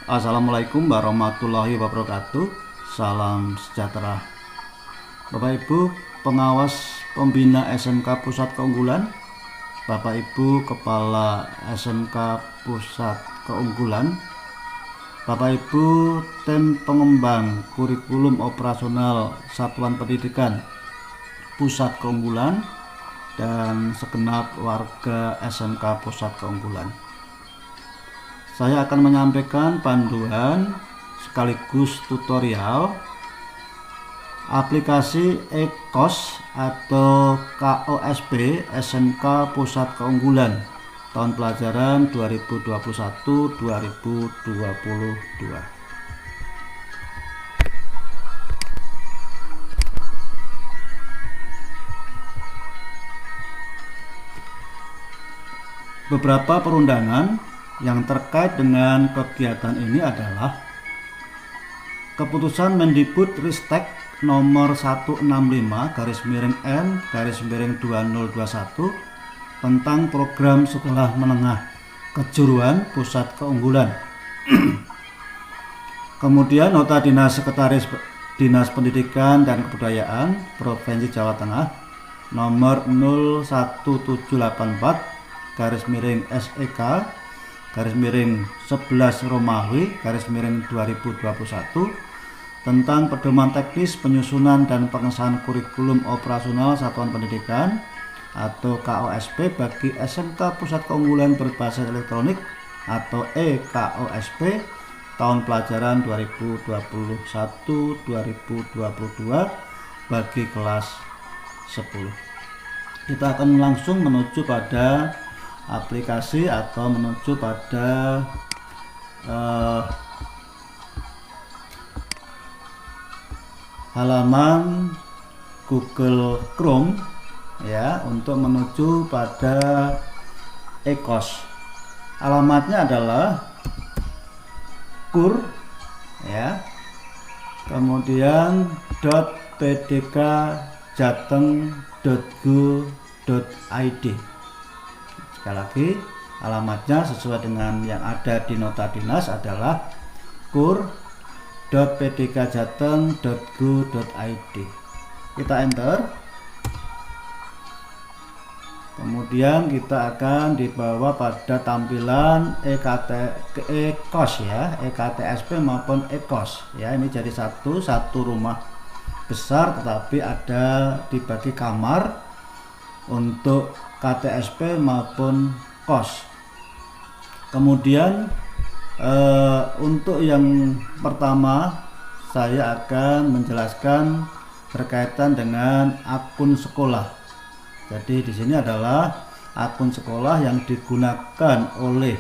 Assalamualaikum warahmatullahi wabarakatuh. Salam sejahtera. Bapak Ibu pengawas pembina SMK Pusat Keunggulan, Bapak Ibu Kepala SMK Pusat Keunggulan, Bapak Ibu tim pengembang kurikulum operasional Satuan Pendidikan Pusat Keunggulan, dan segenap warga SMK Pusat Keunggulan. Saya akan menyampaikan panduan sekaligus tutorial aplikasi e-KOS atau KOSP SMK Pusat Keunggulan tahun pelajaran 2021-2022. Beberapa perundangan yang terkait dengan kegiatan ini adalah Keputusan Mendikbudristek nomor 165/N/2021 tentang program sekolah menengah kejuruan pusat keunggulan. Kemudian nota Dinas Sekretaris Dinas Pendidikan dan Kebudayaan Provinsi Jawa Tengah nomor 01784/SEK/11 Romawi/2021 tentang pedoman teknis penyusunan dan pengesahan kurikulum operasional Satuan Pendidikan atau KOSP bagi SMK Pusat Keunggulan berbasis elektronik atau e-KOSP tahun pelajaran 2021-2022 bagi kelas 10. Kita akan langsung menuju pada aplikasi atau menuju pada halaman Google Chrome ya, untuk menuju pada e-KOS. Alamatnya adalah kur ya, kemudian .pdkjateng.go.id. Sekali lagi, alamatnya sesuai dengan yang ada di nota dinas adalah kur.pdkjateng.go.id. Kita enter. Kemudian kita akan dibawa pada tampilan e-KOS ya, e-KTSP maupun e-KOS ya. Ini jadi satu rumah besar tetapi ada dibagi kamar untuk KTSP maupun KOS. Kemudian untuk yang pertama saya akan menjelaskan berkaitan dengan akun sekolah. Jadi di sini adalah akun sekolah yang digunakan oleh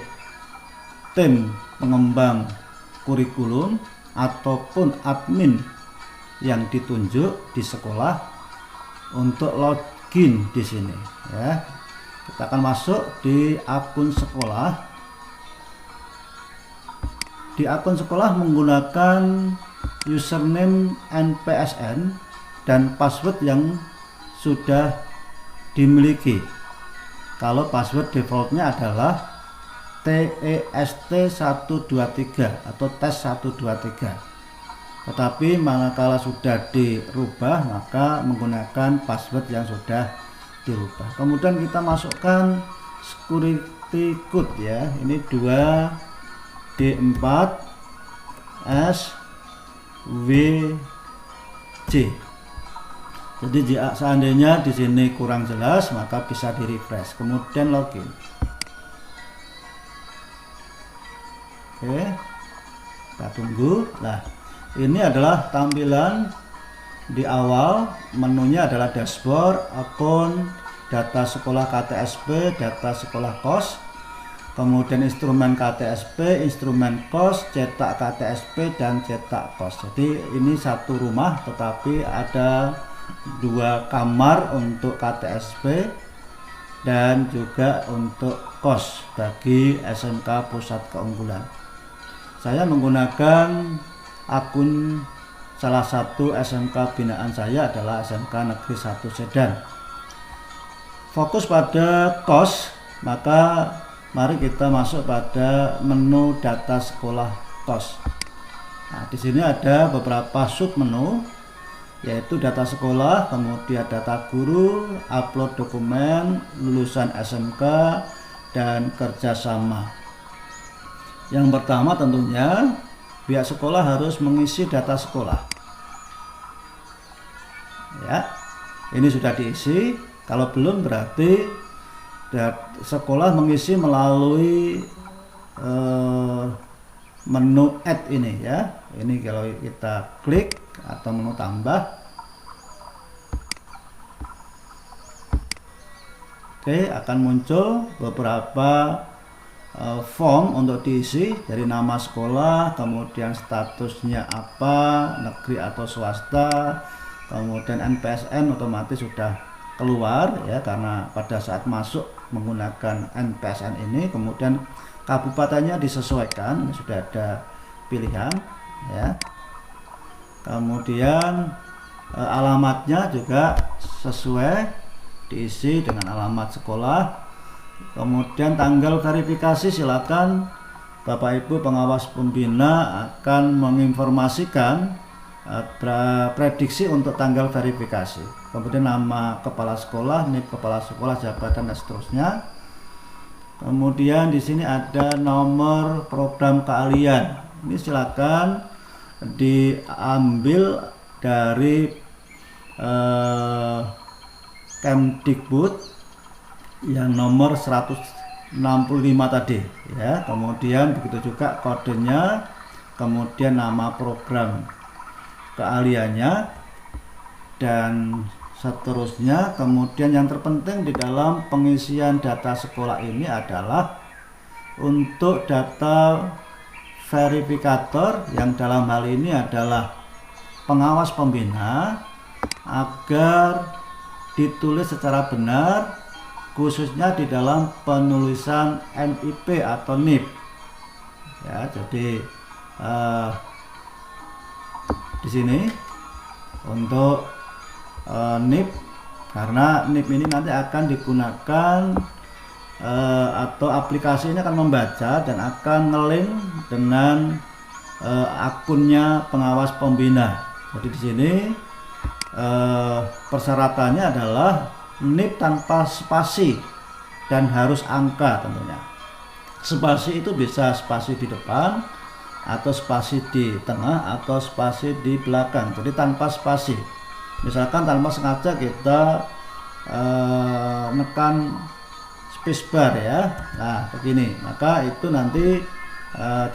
tim pengembang kurikulum ataupun admin yang ditunjuk di sekolah untuk login di sini ya. Kita akan masuk di akun sekolah. Di akun sekolah menggunakan username NPSN dan password yang sudah dimiliki. Kalau password defaultnya adalah TEST123 atau tes123. Tetapi manakala sudah dirubah maka menggunakan password yang sudah dirubah. Kemudian kita masukkan security code ya. Ini 2D4SWJ. Jadi jika seandainya di sini kurang jelas maka bisa di refresh. Kemudian login. Oke. Kita tunggu. Nah, ini adalah tampilan di awal. Menunya adalah dashboard, akun, data sekolah KTSP, data sekolah KOS, kemudian instrumen KTSP, instrumen KOS, cetak KTSP, dan cetak KOS. Jadi ini satu rumah tetapi ada dua kamar untuk KTSP dan juga untuk KOS bagi SMK Pusat Keunggulan. Saya menggunakan akun salah satu SMK binaan saya adalah SMK Negeri 1 Sedan. Fokus pada KOS, maka mari kita masuk pada menu data sekolah kos. Nah, di sini ada beberapa sub menu, yaitu data sekolah, kemudian data guru, upload dokumen, lulusan SMK, dan kerjasama. Yang pertama tentunya pihak sekolah harus mengisi data sekolah. Ya, ini sudah diisi. Kalau belum berarti sekolah mengisi melalui menu add ini ya. Ini kalau kita klik atau menu tambah, oke, akan muncul beberapa form untuk diisi, dari nama sekolah, kemudian statusnya apa, negeri atau swasta, kemudian NPSN otomatis sudah keluar ya, karena pada saat masuk menggunakan NPSN ini. Kemudian kabupatennya disesuaikan, sudah ada pilihan ya. Kemudian alamatnya juga sesuai, diisi dengan alamat sekolah. Kemudian tanggal verifikasi, silakan Bapak Ibu pengawas pembina akan menginformasikan prediksi untuk tanggal verifikasi. Kemudian nama kepala sekolah, NIP kepala sekolah, jabatan, dan seterusnya. Kemudian di sini ada nomor program keahlian. Ini silakan diambil dari Kemdikbud yang nomor 165 tadi ya. Kemudian begitu juga kodenya, kemudian nama program keahliannya, dan seterusnya. Kemudian yang terpenting di dalam pengisian data sekolah ini adalah untuk data verifikator, yang dalam hal ini adalah pengawas pembina, agar ditulis secara benar, khususnya di dalam penulisan NIP atau NIP ya. Jadi di sini untuk NIP, karena NIP ini nanti akan digunakan atau aplikasi ini akan membaca dan akan ngelink dengan akunnya pengawas pembina. Jadi di sini persyaratannya adalah NIP tanpa spasi dan harus angka tentunya. Spasi itu bisa spasi di depan, atau spasi di tengah, atau spasi di belakang. Jadi tanpa spasi. Misalkan tanpa sengaja kita menekan spacebar ya. Nah, begini. Maka itu nanti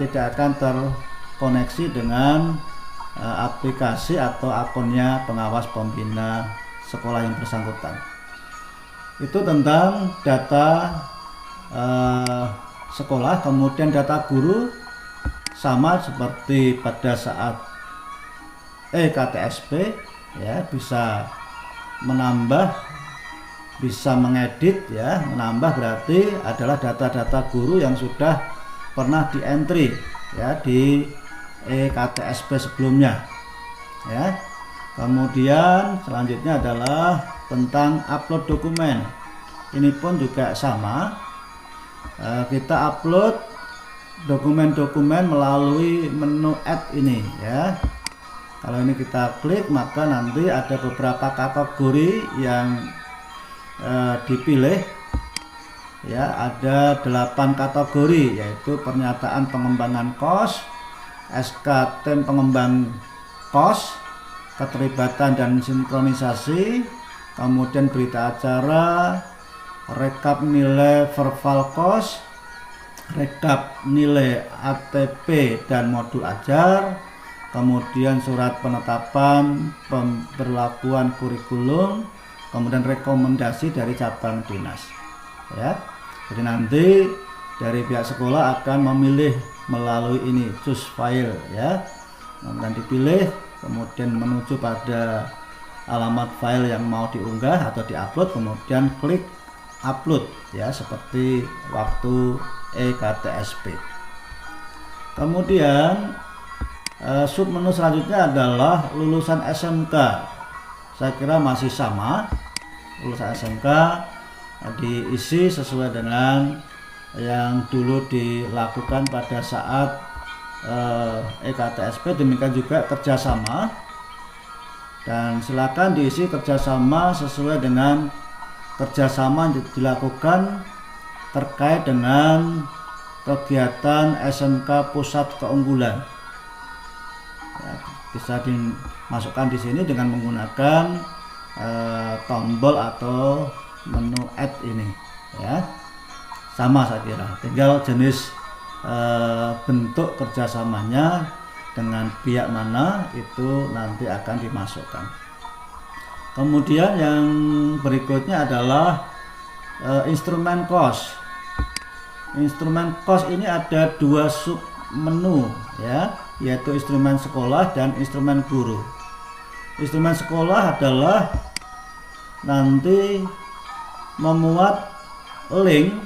tidak akan terkoneksi dengan aplikasi atau akunnya pengawas pembina sekolah yang bersangkutan. Itu tentang data sekolah. Kemudian data guru sama seperti pada saat EKTSP ya, bisa menambah, bisa mengedit ya. Menambah berarti adalah data-data guru yang sudah pernah di entry ya di EKTSP sebelumnya ya. Kemudian selanjutnya adalah tentang upload dokumen. Ini pun juga sama, kita upload dokumen-dokumen melalui menu add ini ya. Kalau ini kita klik, maka nanti ada beberapa kategori yang dipilih ya. Ada 8 kategori, yaitu pernyataan pengembangan KOS, SK tim pengembang KOS, keterlibatan dan sinkronisasi, kemudian berita acara, rekap nilai verbal KOS, rekap nilai ATP dan modul ajar, kemudian surat penetapan pemberlakuan kurikulum, kemudian rekomendasi dari cabang dinas ya. Jadi nanti dari pihak sekolah akan memilih melalui ini choose file ya, kemudian dipilih, kemudian menuju pada alamat file yang mau diunggah atau diupload, kemudian klik upload ya, seperti waktu EKTSP. Kemudian sub menu selanjutnya adalah lulusan SMK. Saya kira masih sama, lulusan SMK diisi sesuai dengan yang dulu dilakukan pada saat EKTSP, demikian juga kerjasama, dan silakan diisi kerjasama sesuai dengan kerjasama yang dilakukan terkait dengan kegiatan SMK Pusat Keunggulan. Ya, bisa dimasukkan di sini dengan menggunakan tombol atau menu add ini, ya. Sama saya kira, tinggal jenis bentuk kerjasamanya dengan pihak mana itu nanti akan dimasukkan. Kemudian yang berikutnya adalah instrumen cost. Instrumen cost ini ada dua sub menu, ya, yaitu instrumen sekolah dan instrumen guru. Instrumen sekolah adalah nanti memuat link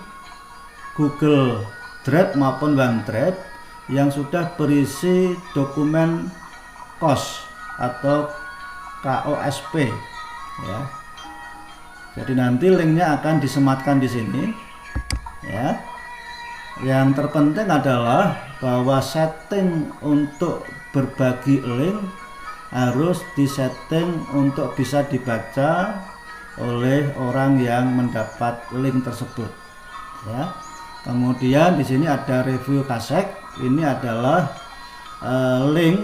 Google Drive maupun OneDrive yang sudah berisi dokumen KOS atau KOSP, ya. Jadi nanti linknya akan disematkan di sini, ya. Yang terpenting adalah bahwa setting untuk berbagi link harus disetting untuk bisa dibaca oleh orang yang mendapat link tersebut, ya. Kemudian di sini ada review kasek. Ini adalah link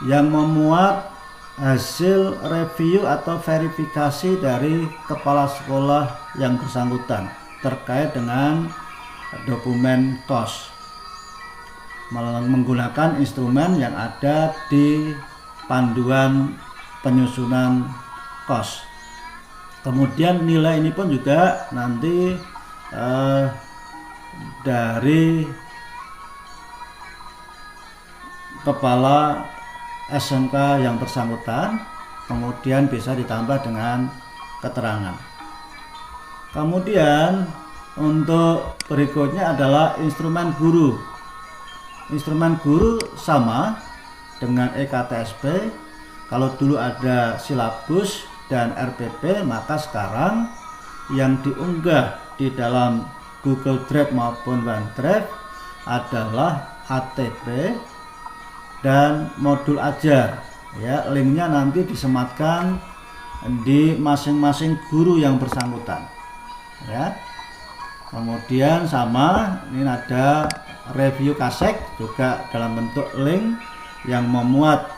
yang memuat hasil review atau verifikasi dari kepala sekolah yang bersangkutan terkait dengan dokumen KOS menggunakan instrumen yang ada di panduan penyusunan KOS. Kemudian nilai ini pun juga nanti dari kepala SMK yang bersangkutan, kemudian bisa ditambah dengan keterangan. Kemudian untuk berikutnya adalah instrumen guru. Instrumen guru sama dengan EKTSP. Kalau dulu ada silabus dan RPP, maka sekarang yang diunggah di dalam Google Drive maupun OneDrive adalah ATP dan modul ajar, ya. Linknya nanti disematkan di masing-masing guru yang bersangkutan, ya. Kemudian sama, ini ada review kasek juga dalam bentuk link yang memuat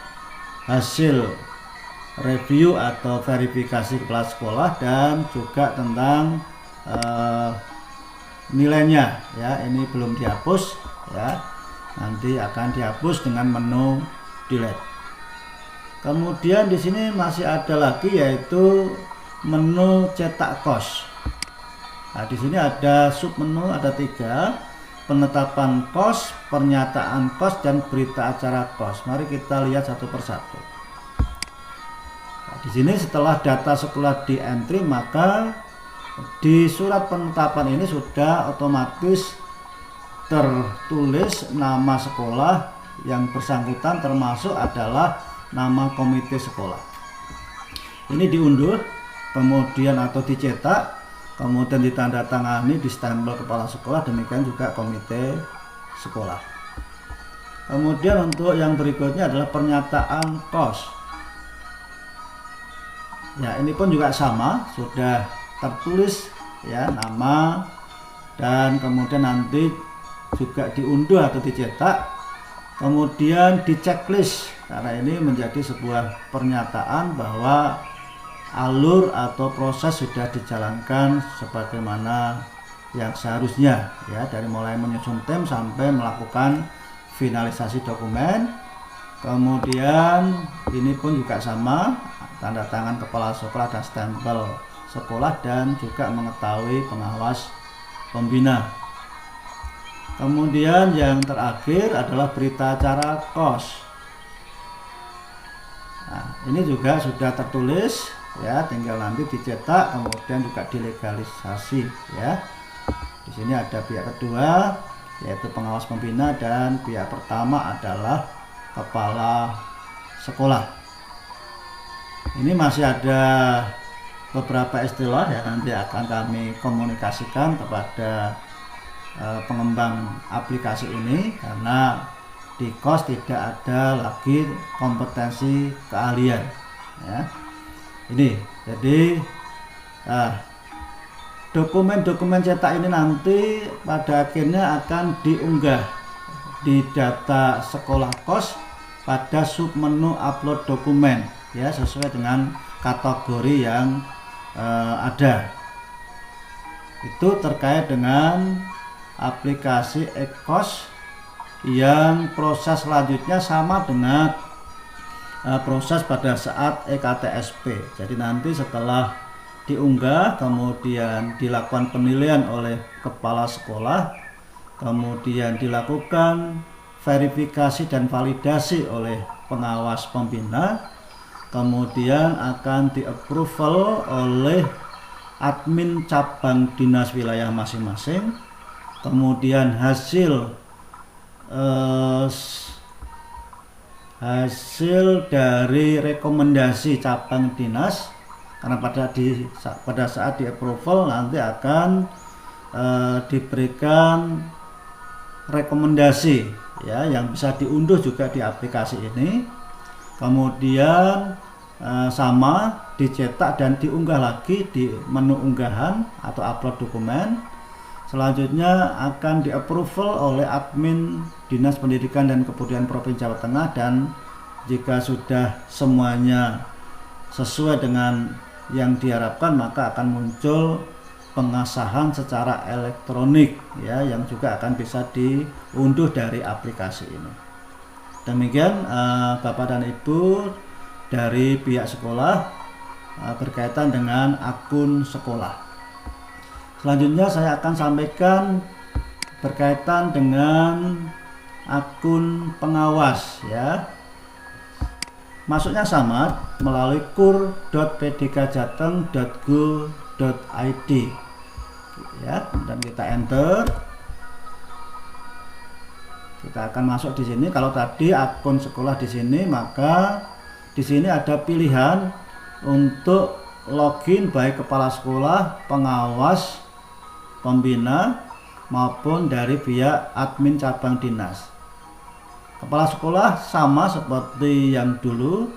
hasil review atau verifikasi kepala sekolah dan juga tentang nilainya, ya. Ini belum dihapus, ya, nanti akan dihapus dengan menu delete. Kemudian di sini masih ada lagi yaitu menu cetak KOS. Nah, di sini ada sub menu, ada 3: penetapan KOS, pernyataan KOS, dan berita acara KOS. Mari kita lihat satu persatu. Nah, di sini setelah data sekolah di entry, maka di surat penetapan ini sudah otomatis tertulis nama sekolah yang bersangkutan, termasuk adalah nama komite sekolah. Ini diunduh, kemudian atau dicetak, kemudian ditandatangani, distempel kepala sekolah, demikian juga komite sekolah. Kemudian untuk yang berikutnya adalah pernyataan KOS. Ya, ini pun juga sama, sudah tertulis, ya, nama, dan kemudian nanti juga diunduh atau dicetak, kemudian di checklist, karena ini menjadi sebuah pernyataan bahwa alur atau proses sudah dijalankan sebagaimana yang seharusnya, ya, dari mulai menyusun tim sampai melakukan finalisasi dokumen. Kemudian ini pun juga sama, tanda tangan kepala sekolah dan stempel sekolah, dan juga mengetahui pengawas pembina. Kemudian yang terakhir adalah berita acara KOS. Nah, ini juga sudah tertulis, ya, tinggal nanti dicetak, kemudian juga dilegalisasi, ya. Di sini ada pihak kedua yaitu pengawas pembina, dan pihak pertama adalah kepala sekolah. Ini masih ada beberapa istilah yang nanti akan kami komunikasikan kepada pengembang aplikasi ini, karena di KOS tidak ada lagi kompetensi keahlian ya. Ini jadi dokumen-dokumen cetak ini nanti pada akhirnya akan diunggah di data sekolah KOS pada submenu upload dokumen ya, sesuai dengan kategori yang ada. Itu terkait dengan aplikasi e-KOS yang proses selanjutnya sama dengan proses pada saat EKTSP. Jadi nanti setelah diunggah, kemudian dilakukan penilaian oleh kepala sekolah, kemudian dilakukan verifikasi dan validasi oleh pengawas pembina, kemudian akan di-approval oleh admin cabang dinas wilayah masing-masing, kemudian hasil dari rekomendasi cabang dinas, karena pada saat di approval nanti akan diberikan rekomendasi ya, yang bisa diunduh juga di aplikasi ini, kemudian sama dicetak dan diunggah lagi di menu unggahan atau upload dokumen. Selanjutnya akan di-approval oleh admin Dinas Pendidikan dan Kebudayaan Provinsi Jawa Tengah, dan jika sudah semuanya sesuai dengan yang diharapkan maka akan muncul pengesahan secara elektronik ya, yang juga akan bisa diunduh dari aplikasi ini. Demikian Bapak dan Ibu dari pihak sekolah berkaitan dengan akun sekolah. Selanjutnya saya akan sampaikan berkaitan dengan akun pengawas ya. Masuknya sama melalui kur.pdkjateng.go.id ya, dan kita enter. Kita akan masuk di sini. Kalau tadi akun sekolah di sini, maka di sini ada pilihan untuk login baik kepala sekolah, pengawas, pembina maupun dari pihak admin cabang dinas. Kepala sekolah sama seperti yang dulu,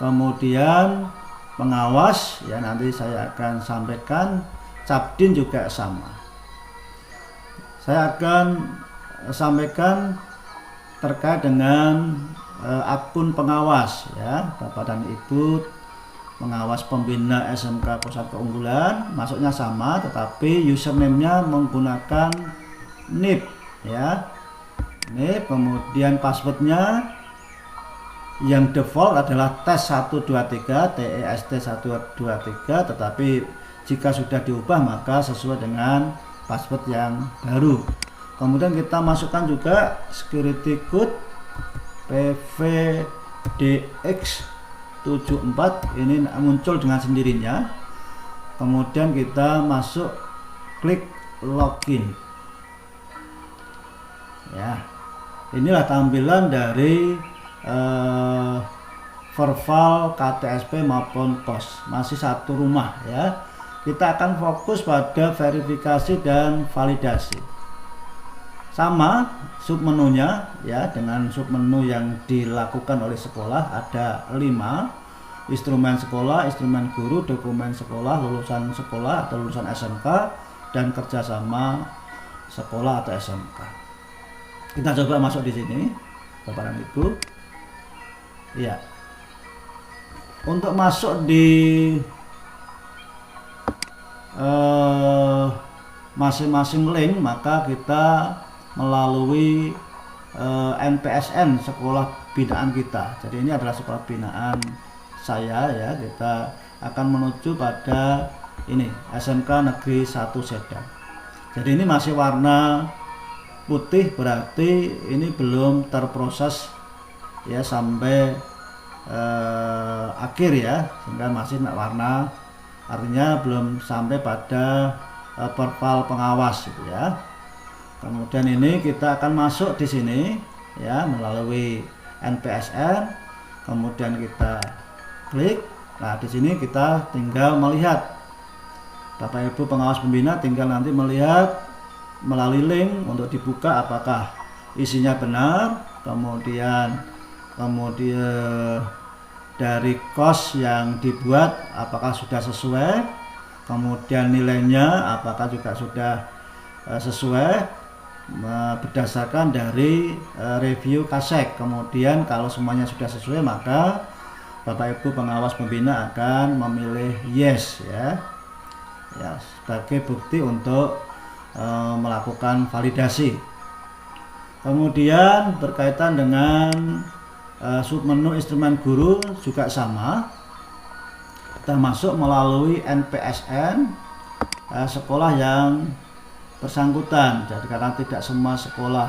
kemudian pengawas ya nanti saya akan sampaikan, cabdin juga sama. Saya akan sampaikan terkait dengan akun pengawas ya, Bapak dan Ibu pengawas pembina SMK Pusat Keunggulan, masuknya sama tetapi username-nya menggunakan NIP ya. NIP, kemudian passwordnya yang default adalah TES123, TEST123, tetapi jika sudah diubah maka sesuai dengan password yang baru. Kemudian kita masukkan juga security code PVDX 74, ini muncul dengan sendirinya. Kemudian kita masuk klik login ya. Inilah tampilan dari verbal KTSP maupun KOS, masih satu rumah ya. Kita akan fokus pada verifikasi dan validasi. Sama submenunya ya, dengan submenu yang dilakukan oleh sekolah ada 5: instrumen sekolah, instrumen guru, dokumen sekolah, lulusan sekolah atau lulusan SMK, dan kerjasama sekolah atau SMK. Kita coba masuk di sini, Bapak dan Ibu. Ya, untuk masuk di masing-masing link maka kita melalui NPSN sekolah binaan kita. Jadi ini adalah sekolah binaan saya ya. Kita akan menuju pada ini SMK Negeri 1 Sedang. Jadi ini masih warna putih, berarti ini belum terproses ya sampai akhir ya, sehingga masih warna, artinya belum sampai pada verbal pengawas gitu ya. Kemudian ini kita akan masuk di sini ya melalui NPSN, kemudian kita klik. Nah, di sini kita tinggal melihat, Bapak Ibu pengawas pembina tinggal nanti melihat melalui link untuk dibuka apakah isinya benar, kemudian dari kos yang dibuat apakah sudah sesuai, kemudian nilainya apakah juga sudah sesuai berdasarkan dari review KASEK. Kemudian kalau semuanya sudah sesuai, maka Bapak Ibu pengawas pembina akan memilih yes ya sebagai bukti untuk melakukan validasi. Kemudian berkaitan dengan submenu instrumen guru juga sama, termasuk melalui NPSN sekolah yang bersangkutan. Jadi karena tidak semua sekolah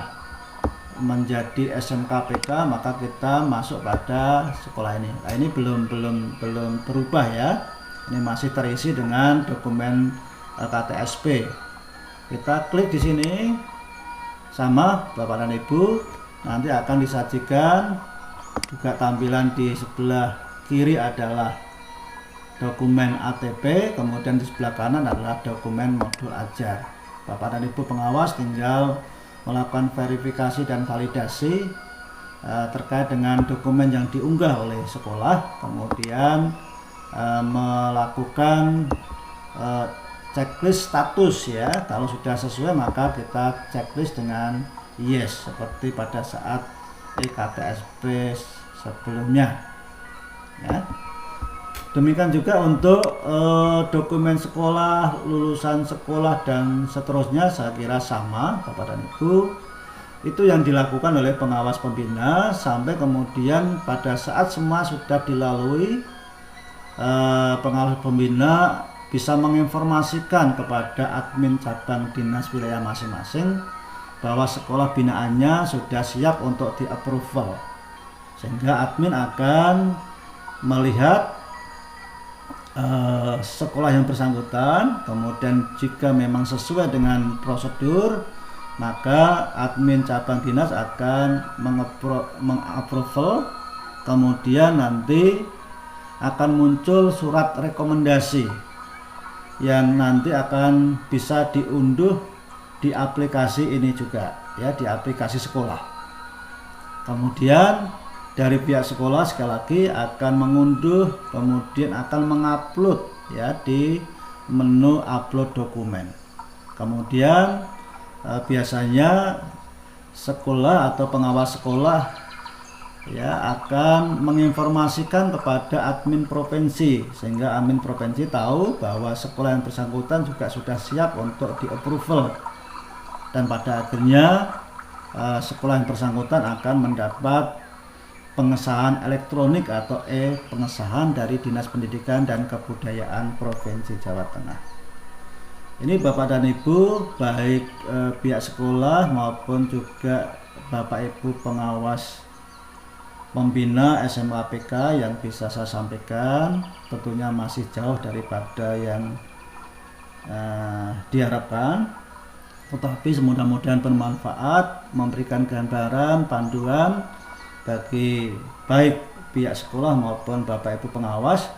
menjadi SMKPK, maka kita masuk pada sekolah ini. Nah, ini belum berubah ya. Ini masih terisi dengan dokumen KTSP. Kita klik di sini sama Bapak dan Ibu, nanti akan disajikan juga tampilan di sebelah kiri adalah dokumen ATP, kemudian di sebelah kanan adalah dokumen modul ajar. Bapak dan Ibu pengawas tinggal melakukan verifikasi dan validasi terkait dengan dokumen yang diunggah oleh sekolah, kemudian melakukan checklist status ya. Kalau sudah sesuai maka kita checklist dengan yes seperti pada saat KTSP sebelumnya ya. Demikian juga untuk dokumen sekolah, lulusan sekolah dan seterusnya, saya kira sama Bapak dan Ibu. Itu yang dilakukan oleh pengawas pembina sampai kemudian pada saat semua sudah dilalui, pengawas pembina bisa menginformasikan kepada admin cabang dinas wilayah masing-masing bahwa sekolah binaannya sudah siap untuk di-approval, sehingga admin akan melihat sekolah yang bersangkutan, kemudian jika memang sesuai dengan prosedur maka admin cabang dinas akan mengapproval, kemudian nanti akan muncul surat rekomendasi yang nanti akan bisa diunduh di aplikasi ini juga ya, di aplikasi sekolah. Kemudian dari pihak sekolah sekali lagi akan mengunduh, kemudian akan mengupload ya di menu upload dokumen. Kemudian biasanya sekolah atau pengawas sekolah ya akan menginformasikan kepada admin provinsi, sehingga admin provinsi tahu bahwa sekolah yang bersangkutan juga sudah siap untuk di-approval, dan pada akhirnya sekolah yang bersangkutan akan mendapat pengesahan elektronik atau pengesahan dari Dinas Pendidikan dan Kebudayaan Provinsi Jawa Tengah. Ini Bapak dan Ibu, baik pihak sekolah maupun juga Bapak Ibu pengawas pembina SMKPK yang bisa saya sampaikan, tentunya masih jauh daripada yang diharapkan, tetapi mudah-mudahan bermanfaat, memberikan gambaran, panduan bagi baik pihak sekolah maupun Bapak Ibu pengawas,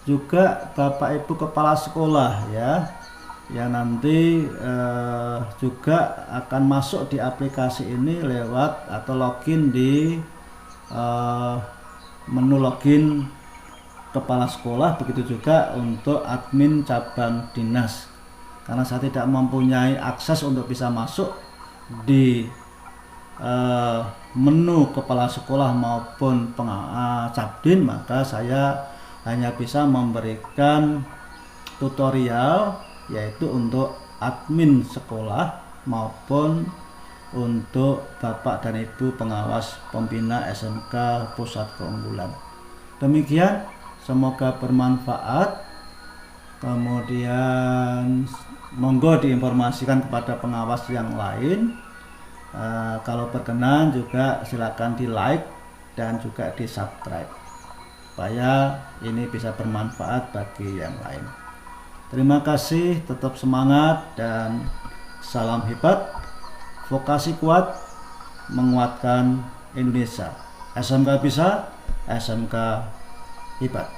juga Bapak Ibu kepala sekolah ya, yang nanti juga akan masuk di aplikasi ini lewat atau login di menu login kepala sekolah. Begitu juga untuk admin cabang dinas, karena saya tidak mempunyai akses untuk bisa masuk di menu kepala sekolah maupun cabdin, maka saya hanya bisa memberikan tutorial, yaitu untuk admin sekolah maupun untuk Bapak dan Ibu pengawas pembina SMK Pusat Keunggulan. Demikian, semoga bermanfaat. Kemudian monggo diinformasikan kepada pengawas yang lain. Kalau berkenan juga silakan di like dan juga di subscribe, supaya ini bisa bermanfaat bagi yang lain. Terima kasih, tetap semangat dan salam hebat. Vokasi kuat menguatkan Indonesia. SMK bisa, SMK hebat.